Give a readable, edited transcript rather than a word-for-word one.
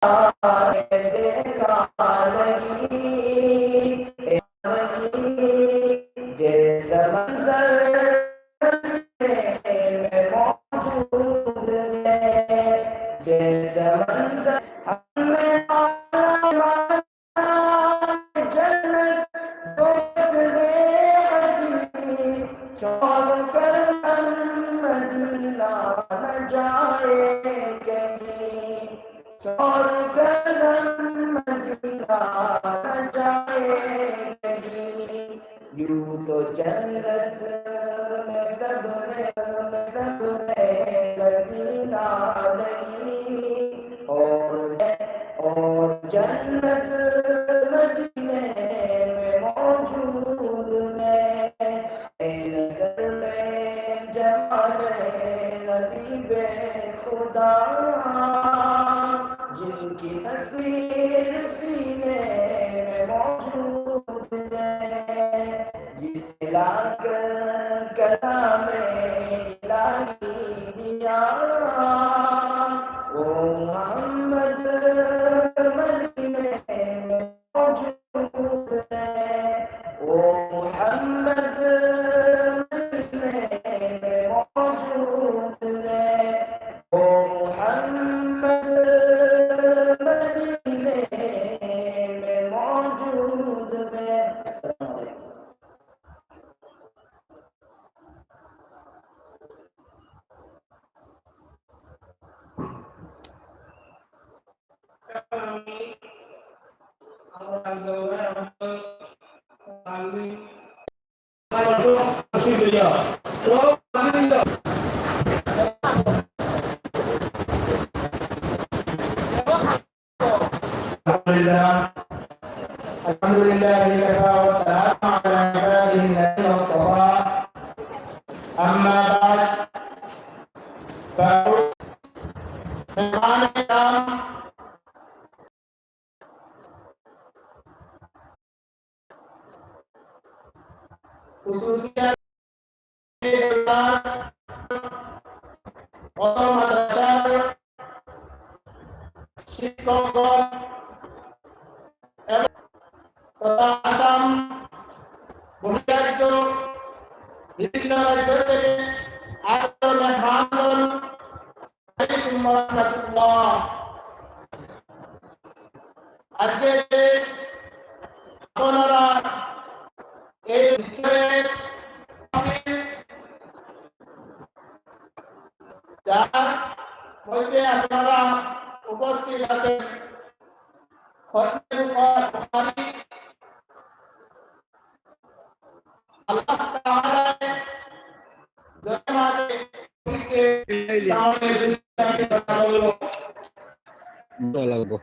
देखा नहीं जैसा मंजर में मौजूद है जैसा मंजर हमने जन्नत बहुत हसी छोड़ कर हम मदीना न जाए कहीं छोड़ कर हम मदीना न जाए कहीं यूं तो जन्नत में सब है मदीना नहीं और जन्नत मदीने में मौजूद है नजर में जमाने नबी बे खुदा जिनकी तस्वीर सीने में मौजूद है जिसने लाकर कलाम इलाही दिया वो मोहम्मद मदीने में मौजूद है वो मोहम्मद मदीने में मौजूद है वो मोहम्मद मदीने में मौजूद है। अल्हम्दुलिल्लाह वस्सलामु अला इबादिही अल्लज़ीना इस्तफ़ा अम्मा बाद मेहमान किराम खुसूसियत और मदरसा शिक्षकों तथा आसाम भूमिराज्य विभिन्न राज्यों থেকে আগত মেহমানগণ আলাইকুম রাহমাতুল্লাহ আজকে যে আপনারা এই বিষয়ে যার মধ্যে আপনারা উপস্থিত আছেন খতমে বুখারী আল্লাহ তাআলা জন্মাতে দিতে সামনে লাগবো